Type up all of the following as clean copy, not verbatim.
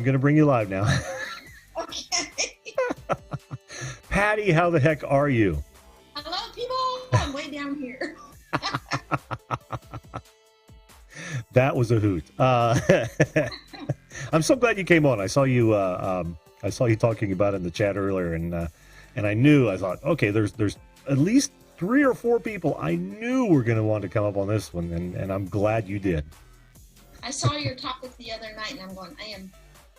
I'm going to bring you live now. Okay. Patti, how the heck are you? Hello, people. I'm way down here. That was a hoot. I'm so glad you came on. I saw you. I saw you talking about it in the chat earlier, and I thought, okay, there's at least 3 or 4 people I knew were going to want to come up on this one, and I'm glad you did. I saw your topic the other night, and I'm going, I am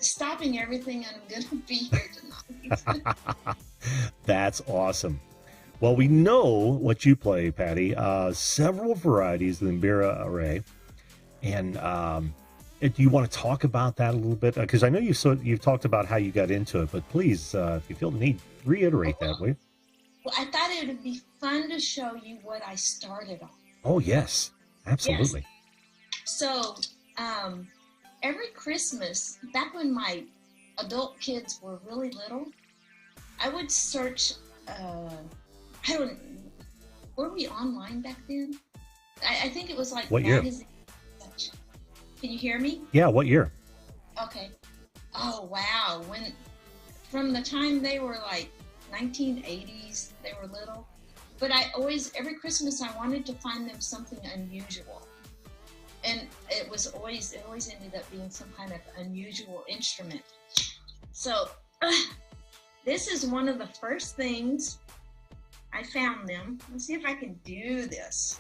stopping everything, and I'm going to be here tonight. That's awesome. Well, we know what you play, Patti. Several varieties of the Mbira Array. And do you want to talk about that a little bit? Because I know you've talked about how you got into it, but please, if you feel the need, reiterate that, will you? Well, I thought it would be fun to show you what I started on. Oh, yes. Absolutely. Yes. So, every Christmas, back when my adult kids were really little, I would search, were we online back then? I think it was like what year? Can you hear me? Yeah, what year? Okay. Oh, wow. From the time they were like 1980s, they were little. But every Christmas, I wanted to find them something unusual. And it always ended up being some kind of unusual instrument. So this is one of the first things I found them. Let's see if I can do this.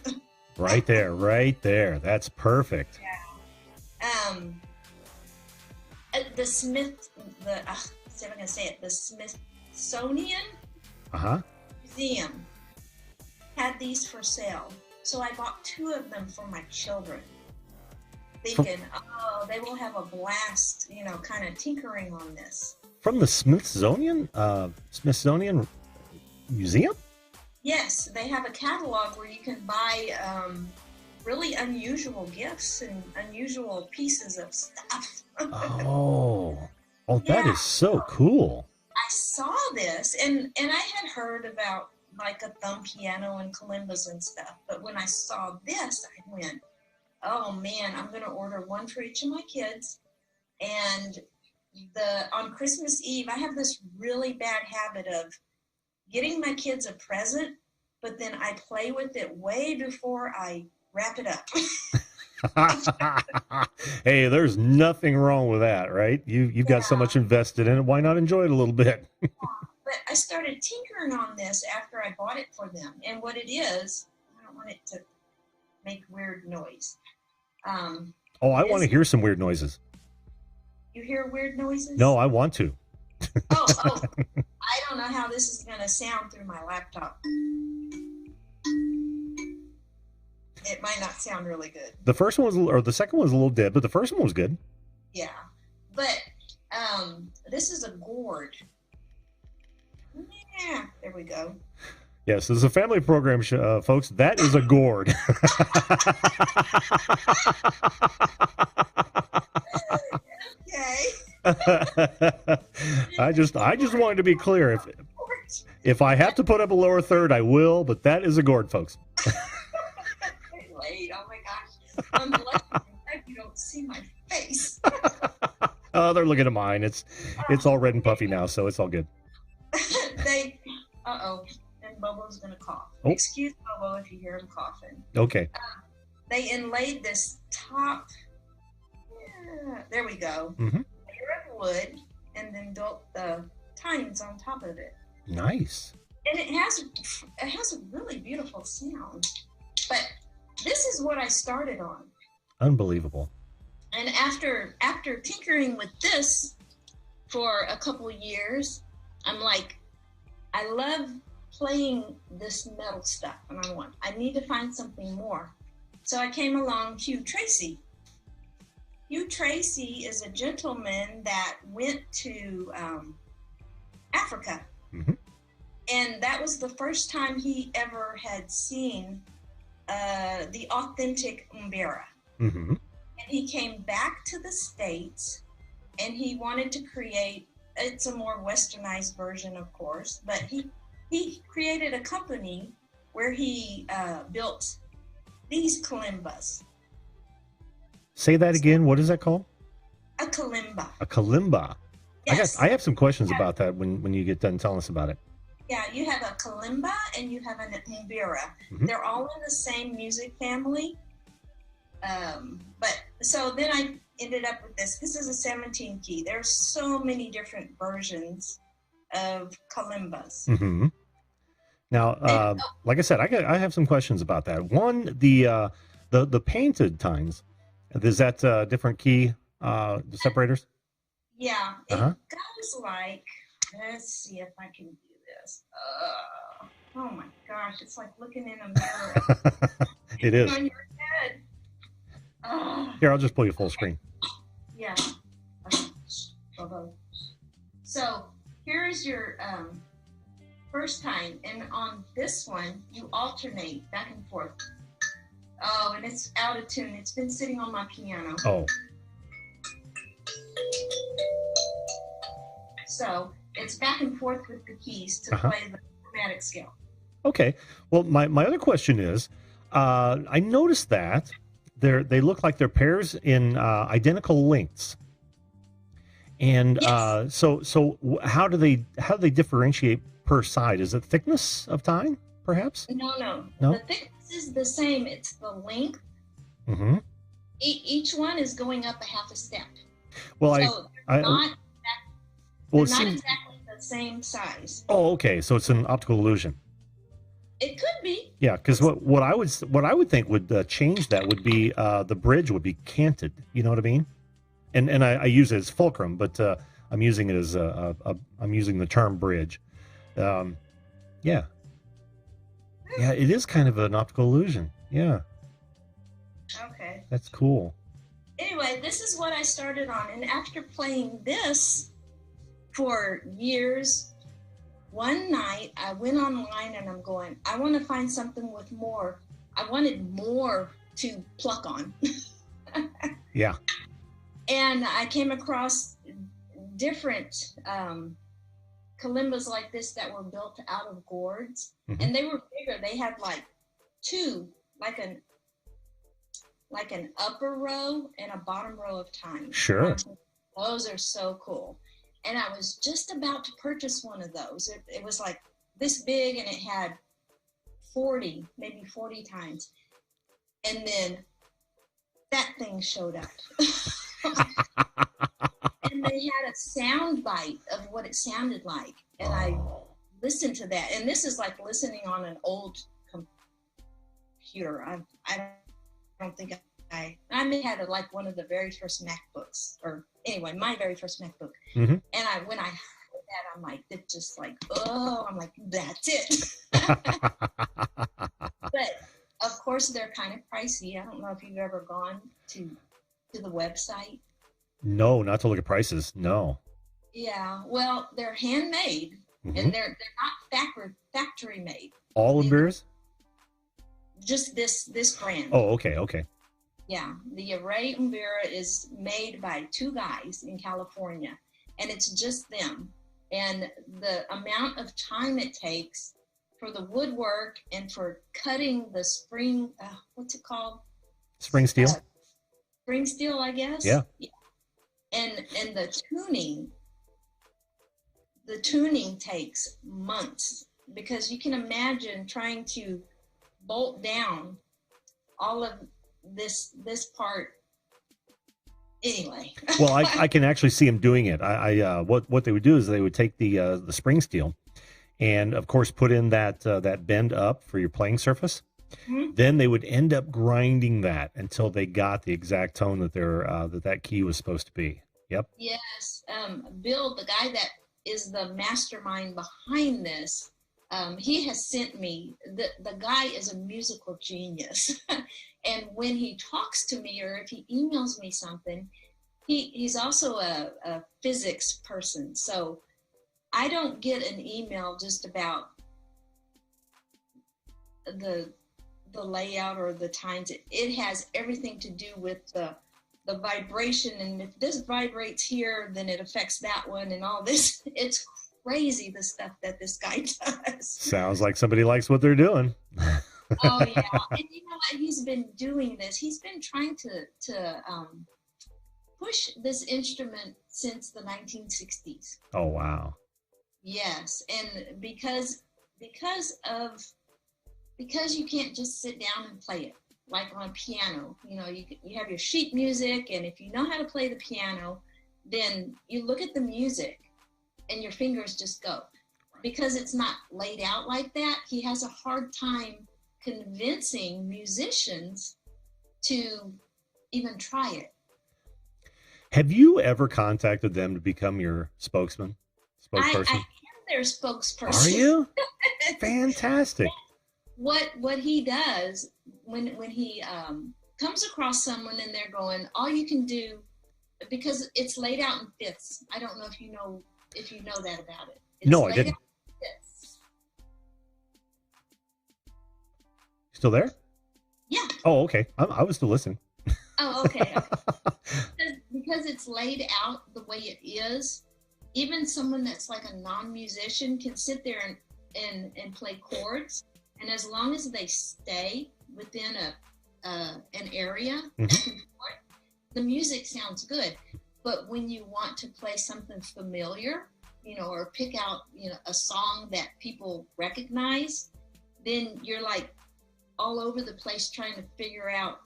Right there. That's perfect. Yeah. The Smithsonian Museum had these for sale. So I bought 2 of them for my children, thinking, they will have a blast, kind of tinkering on this. From the Smithsonian Museum? Yes, they have a catalog where you can buy really unusual gifts and unusual pieces of stuff. That is so cool. I saw this, and I had heard about like a thumb piano and kalimbas and stuff, but when I saw this, I went, oh man, I'm going to order one for each of my kids. And on Christmas Eve, I have this really bad habit of getting my kids a present, but then I play with it way before I wrap it up. Hey, there's nothing wrong with that, right? You've got so much invested in it. Why not enjoy it a little bit? But I started tinkering on this after I bought it for them. And what it is, I don't want it to make weird noise. I want to hear some weird noises. You hear weird noises? No, I want to. Oh, I don't know how this is going to sound through my laptop. It might not sound really good. The second one was a little dead, but the first one was good. Yeah, but this is a gourd. Yeah, there we go. Yes, this is a family program, folks. That is a gourd. Okay. I just wanted to be clear. If I have to put up a lower third, I will. But that is a gourd, folks. Late. Oh my gosh! I'm lucky you don't see my face. Oh, they're looking at mine. It's all red and puffy now, so it's all good. And Bobo's gonna cough. Oh. Excuse Bobo if you hear him coughing. Okay. They inlaid this top. Yeah, there we go. Mm-hmm. Layer of wood, and then built the tines on top of it. Nice. And it has a really beautiful sound. But this is what I started on. Unbelievable. And after tinkering with this for a couple years, I'm like, I love playing this metal stuff, and I need to find something more. So I came along Hugh Tracy. Hugh Tracy is a gentleman that went to Africa. Mm-hmm. And that was the first time he ever had seen the authentic Mbira. Mm-hmm. And he came back to the States, and he wanted to create, it's a more westernized version, of course, but he created a company where he built these kalimbas. Say that again. What is that called? A kalimba. A kalimba. Yes. I have some questions about that when you get done telling us about it. Yeah, you have a kalimba and you have an mbira. Mhm. They're all in the same music family. But so then I ended up with this. This is a 17 key. There's so many different versions of kalimbas. Mm-hmm. Now, like I said, I have some questions about that. One, the painted tines. Is that different key separators? Yeah, it Uh-huh. goes like. Let's see if I can do this. Oh my gosh, it's like looking in a mirror. It is. On your head. Here, I'll just pull you full screen. Yeah. So here is your first time, and on this one you alternate back and forth. Oh, and it's out of tune. It's been sitting on my piano. Oh. So it's back and forth with the keys to play the chromatic scale. Okay. Well, my other question is, I noticed that they look like they're pairs in identical lengths, and yes. So how do they differentiate per side? Is it thickness of tine, perhaps? No. The thickness is the same. It's the length. Mm-hmm. Each one is going up a half a step. Well, so they're not exactly the same size. Oh, okay. So it's an optical illusion. It could be. Yeah, because what I would think would change that would be the bridge would be canted. You know what I mean? And I use it as fulcrum, but I'm using it as I'm using the term bridge. Yeah, it is kind of an optical illusion. Yeah. Okay. That's cool. Anyway, this is what I started on, and after playing this for years, one night I went online and I'm going, I want to find something with more. I wanted more to pluck on. Yeah. And I came across different kalimbas like this that were built out of gourds, and they were bigger. They had like two, like an upper row and a bottom row of tines. Sure. Those are so cool. And I was just about to purchase one of those. It was like this big, and it had 40 tines. And then that thing showed up. And they had a sound bite of what it sounded like. And I listened to that. And this is like listening on an old computer. I don't think I may have had like one of the very first MacBooks, or anyway, my very first MacBook. And when I heard that, I'm like, it just like, I'm like, that's it. But of course, they're kind of pricey. I don't know if you've ever gone to the website. No, not to look at prices. No. Yeah, well, they're handmade, and they're not factory made. All Mbiras? Just this brand. Oh, okay. Yeah, the Array Mbira is made by two guys in California, and it's just them. And the amount of time it takes for the woodwork and for cutting the spring, what's it called? Spring steel? Spring steel, I guess. Yeah. And the tuning takes months, because you can imagine trying to bolt down all of this part. Anyway. Well, I can actually see them doing it. What they would do is they would take the spring steel, and of course put in that bend up for your playing surface. Then they would end up grinding that until they got the exact tone that that key was supposed to be. Yep. Yes. Bill, the guy that is the mastermind behind this, he has sent me, the guy is a musical genius. And when he talks to me, or if he emails me something, he's also a physics person. So I don't get an email just about the layout or the times. It has everything to do with the vibration, and if this vibrates here, then it affects that one, and all this. It's crazy, the stuff that this guy does. Sounds like somebody likes what they're doing. Oh yeah, and you know what? He's been doing this. He's been trying to pushed this instrument since the 1960s. Oh, wow. Yes, and because you can't just sit down and play it like on a piano. You know, you have your sheet music, and if you know how to play the piano, then you look at the music and your fingers just go. Because it's not laid out like that, he has a hard time convincing musicians to even try it. Have you ever contacted them to become your spokesperson? I am their spokesperson. Are you? Fantastic. What he does when he comes across someone and they're going, all you can do, because it's laid out in fifths. I don't know if you know that about it. It's no, I didn't. Still there? Yeah. Oh, okay. I was still listening. Oh, okay. Because it's laid out the way it is, even someone that's like a non-musician can sit there and play chords, and as long as they stay within an area, the music sounds good. But when you want to play something familiar, you know, or pick out, you know, a song that people recognize, then you're like all over the place trying to figure out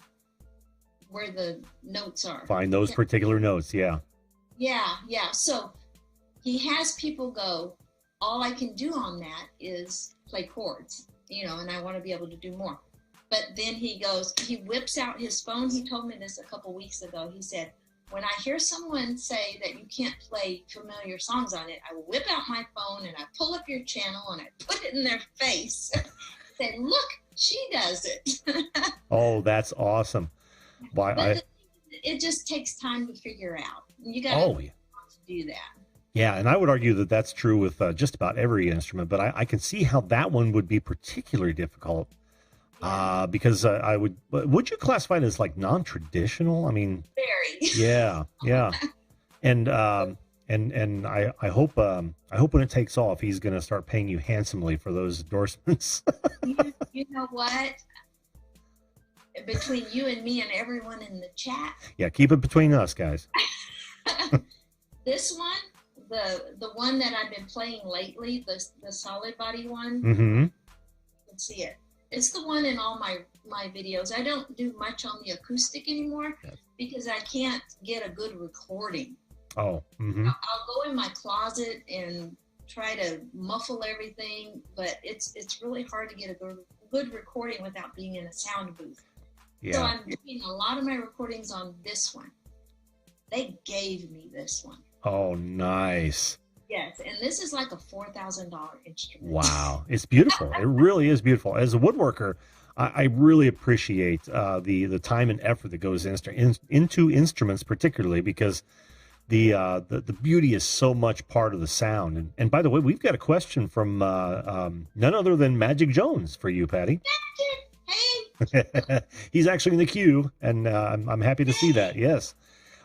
where the notes are. Find those particular notes, yeah. Yeah. So he has people go, all I can do on that is play chords, you know, and I want to be able to do more. But then he whips out his phone. He told me this a couple weeks ago. He said, when I hear someone say that you can't play familiar songs on it, I will whip out my phone and I pull up your channel and I put it in their face. Say, look, she does it. Oh, that's awesome. It just takes time to figure out. You got to do that. Yeah, and I would argue that that's true with just about every instrument, but I can see how that one would be particularly difficult. Because would you classify it as like non-traditional? I mean, very. Yeah. And I hope when it takes off, he's going to start paying you handsomely for those endorsements. You know what? Between you and me and everyone in the chat. Yeah, keep it between us, guys. This one, the one that I've been playing lately, the solid body one. Mm-hmm. You can see it. It's the one in all my videos. I don't do much on the acoustic anymore because I can't get a good recording. Oh. Mm-hmm. I'll go in my closet and try to muffle everything, but it's really hard to get a good recording without being in a sound booth. Yeah. So I'm doing a lot of my recordings on this one. They gave me this one. Oh, nice. Yes, and this is like a $4,000 instrument. Wow, it's beautiful. It really is beautiful. As a woodworker, I really appreciate the time and effort that goes into instruments, particularly because the beauty is so much part of the sound. And by the way, we've got a question from none other than Magic Jones for you, Patti. Hey. He's actually in the queue, and I'm happy to see that. Yes.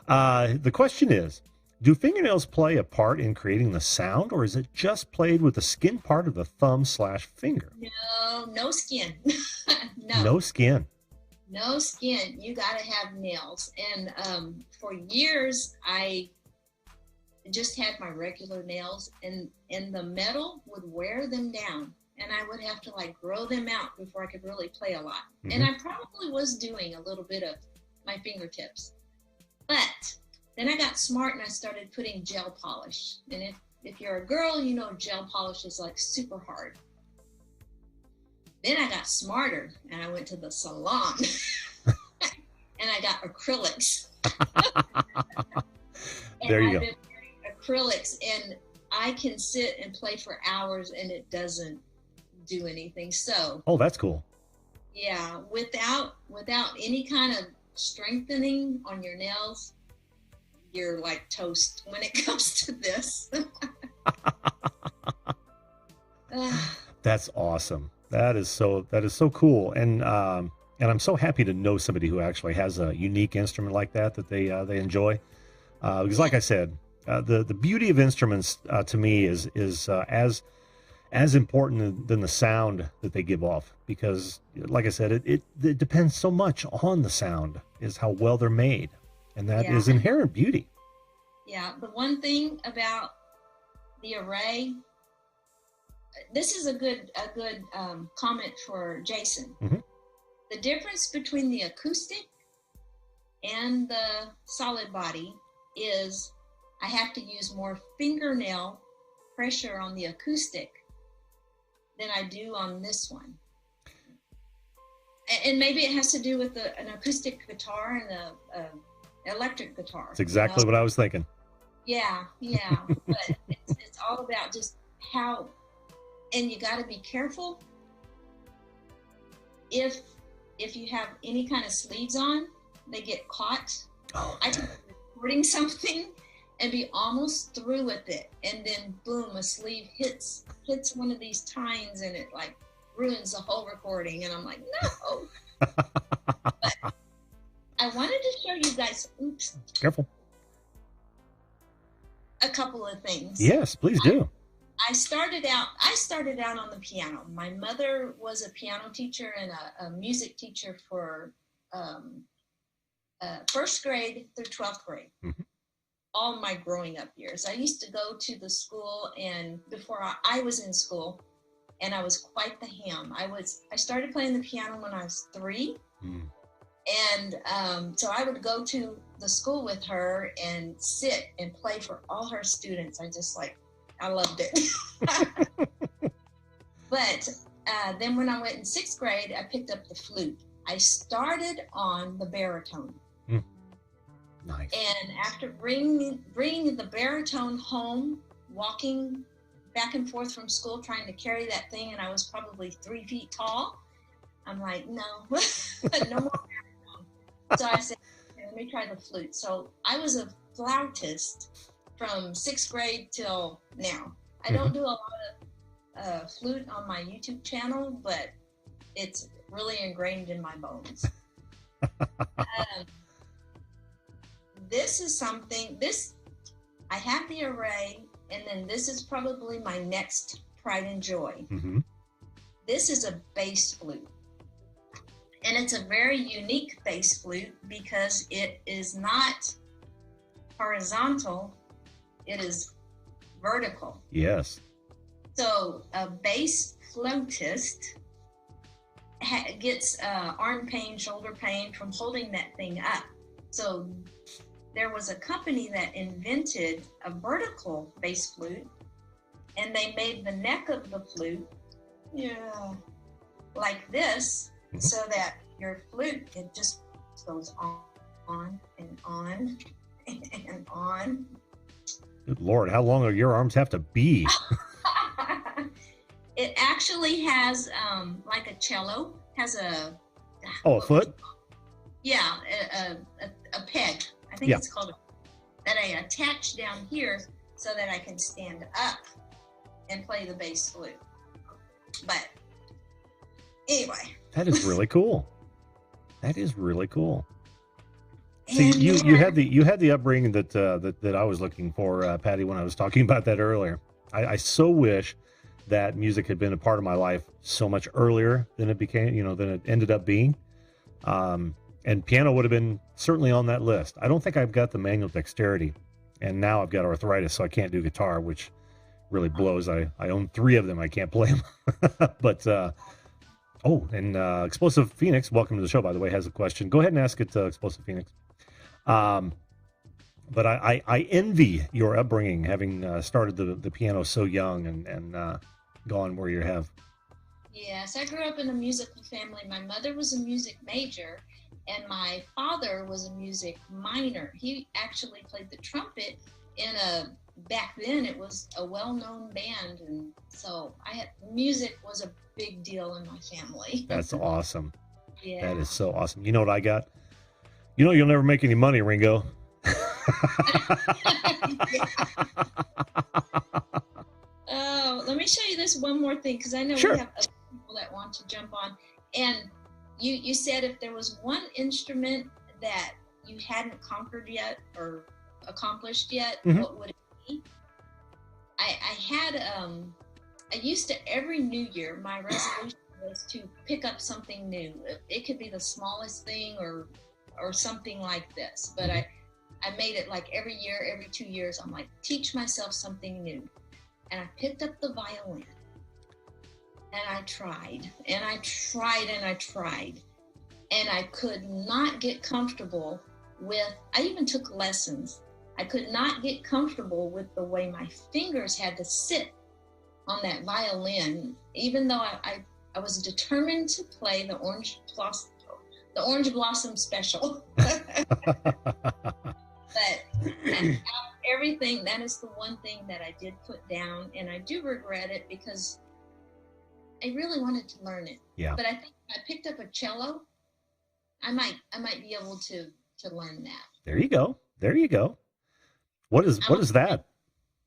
The question is, do fingernails play a part in creating the sound, or is it just played with the skin part of the thumb/finger? No skin. No skin. No skin. You got to have nails. And for years, I just had my regular nails, and the metal would wear them down, and I would have to like grow them out before I could really play a lot. Mm-hmm. And I probably was doing a little bit of my fingertips, but then I got smart and I started putting gel polish. And if you're a girl, you know gel polish is like super hard. Then I got smarter and I went to the salon and I got acrylics. There you go. I've been wearing acrylics, and I can sit and play for hours and it doesn't do anything. So. Oh, that's cool. Yeah, without any kind of strengthening on your nails, you're like toast when it comes to this. That's awesome. That is so cool. And I'm so happy to know somebody who actually has a unique instrument like that they enjoy. Because like I said, the beauty of instruments to me is as important than the sound that they give off. Because like I said, it depends so much on the sound, is how well they're made. And that is inherent beauty. Yeah. The one thing about the array, this is a good comment for Jason. Mm-hmm. The difference between the acoustic and the solid body is I have to use more fingernail pressure on the acoustic than I do on this one. And maybe it has to do with an acoustic guitar and an electric guitar. That's exactly what I was thinking. Yeah. But it's all about just how, and you got to be careful if you have any kind of sleeves on, they get caught. Oh, I can be recording something and be almost through with it, and then boom, a sleeve hits one of these tines, and it like ruins the whole recording. And I'm like, no. But I wanted to show you guys. Oops. Careful. A couple of things. Yes, please do. I started out on the piano. My mother was a piano teacher and a music teacher for first grade through 12th grade. Mm-hmm. All my growing up years. I used to go to the school, and before I was in school, and I was quite the ham. I started playing the piano when I was 3. Mm. And so I would go to the school with her and sit and play for all her students. I loved it. But then when I went in 6th grade, I picked up the flute. I started on the baritone. Mm. Nice. And after bringing the baritone home, walking back and forth from school, trying to carry that thing, and I was probably 3 feet tall, I'm like, no, no more baritone. So I said, okay, let me try the flute. So I was a flautist from 6th grade till now. I don't do a lot of flute on my YouTube channel, but it's really ingrained in my bones. This is something, I have the array, and then this is probably my next pride and joy. Mm-hmm. This is a bass flute. And it's a very unique bass flute because it is not horizontal, it is vertical. Yes. So a bass flautist gets arm pain, shoulder pain from holding that thing up. So there was a company that invented a vertical bass flute, and they made the neck of the flute like this, mm-hmm. so that your flute, it just goes on and on and on. Good Lord, how long do your arms have to be? It actually has like a cello, has a foot? Yeah, a peg. I think it's called that I attach down here so that I can stand up and play the bass flute. But anyway, that is really cool. That is really cool. See, you had the upbringing that I was looking for, Patti, when I was talking about that earlier. I so wish that music had been a part of my life so much earlier than it became, than it ended up being. And piano would have been certainly on that list. I don't think I've got the manual dexterity, and now I've got arthritis, so I can't do guitar, which really blows. I own 3 of them. I can't play them. But Explosive Phoenix, welcome to the show, by the way, has a question. Go ahead and ask it, Explosive Phoenix. But I envy your upbringing, having started the piano so young and gone where you have. Yes, I grew up in a musical family. My mother was a music major, and my father was a music minor. He actually played the trumpet in back then it was a well-known band, and so music was a big deal in my family. That's awesome. Yeah. That is so awesome. You know what I got? You'll never make any money, Ringo. Oh, let me show you this one more thing, because I know Sure. we have other people that want to jump on. And you said if there was one instrument that you hadn't conquered yet or accomplished yet, mm-hmm. what would it be? I used to, every New Year, my resolution was to pick up something new. It could be the smallest thing or something like this. But I made it like every year, every 2 years. I'm like, teach myself something new. And I picked up the violin. And I tried, and I tried, and I tried. And I could not get comfortable with, I even took lessons. I could not get comfortable with the way my fingers had to sit on that violin, even though I was determined to play the Orange Blossom Special. But everything, that is the one thing that I did put down, and I do regret it because I really wanted to learn it. Yeah. But I think if I picked up a cello, I might be able to learn that. There you go. There you go. What is that?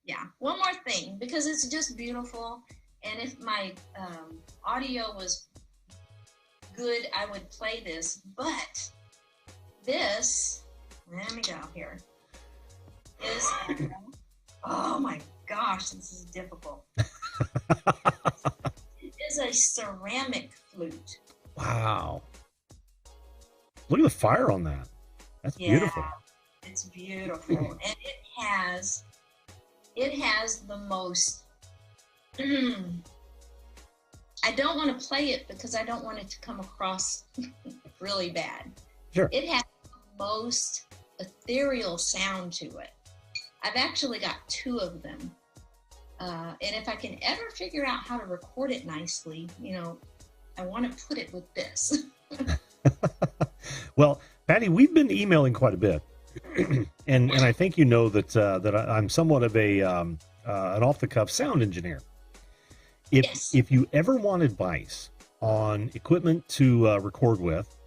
Yeah. One more thing, because it's just beautiful, and if my audio was good, I would play this. But this, let me go here, is oh my gosh, this is difficult. It is a ceramic flute. Wow. Look at the fire on that. That's beautiful. It's beautiful. And it has the most, I don't want to play it because I don't want it to come across really bad. Sure. It has the most ethereal sound to it. I've actually got 2 of them. And if I can ever figure out how to record it nicely, I want to put it with this. Well, Patti, we've been emailing quite a bit, and I think you know that I'm somewhat of an off-the-cuff sound engineer. If you ever want advice on equipment to record with,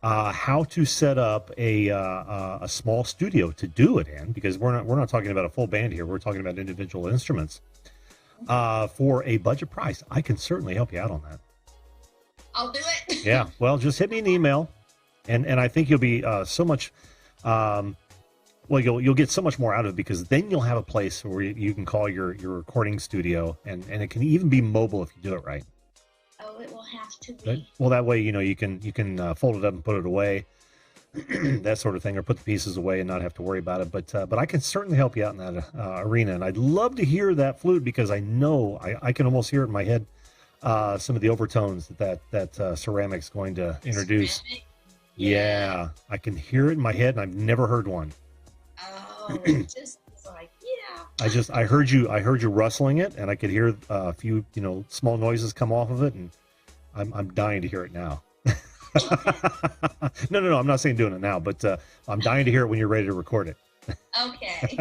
how to set up a small studio to do it in, because we're not talking about a full band here, we're talking about individual instruments, for a budget price, I can certainly help you out on that. I'll do it. Yeah, well, just hit me an email, and I think you'll be so much, you'll get so much more out of it, because then you'll have a place where you can call your recording studio, and it can even be mobile if you do it right. Oh, it will have to be. Well, that way, you can fold it up and put it away, that sort of thing, or put the pieces away and not have to worry about it. But I can certainly help you out in that arena, and I'd love to hear that flute, because I know I can almost hear it in my head. Some of the overtones that ceramic's going to introduce. Ceramic? Yeah, I can hear it in my head, and I've never heard one. Oh, it just is like, yeah. I heard you rustling it, and I could hear a few small noises come off of it, and I'm dying to hear it now. No, I'm not saying doing it now, but I'm dying to hear it when you're ready to record it. Okay.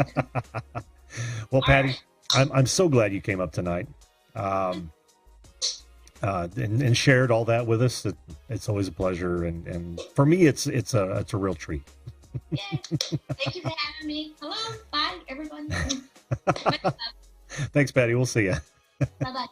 Well, Patti, right. I'm so glad you came up tonight. And shared all that with us. It's always a pleasure, and for me, it's a real treat. Yay. Thank you for having me. Hello, bye, everyone. Thanks, Patti. We'll see you. Bye-bye.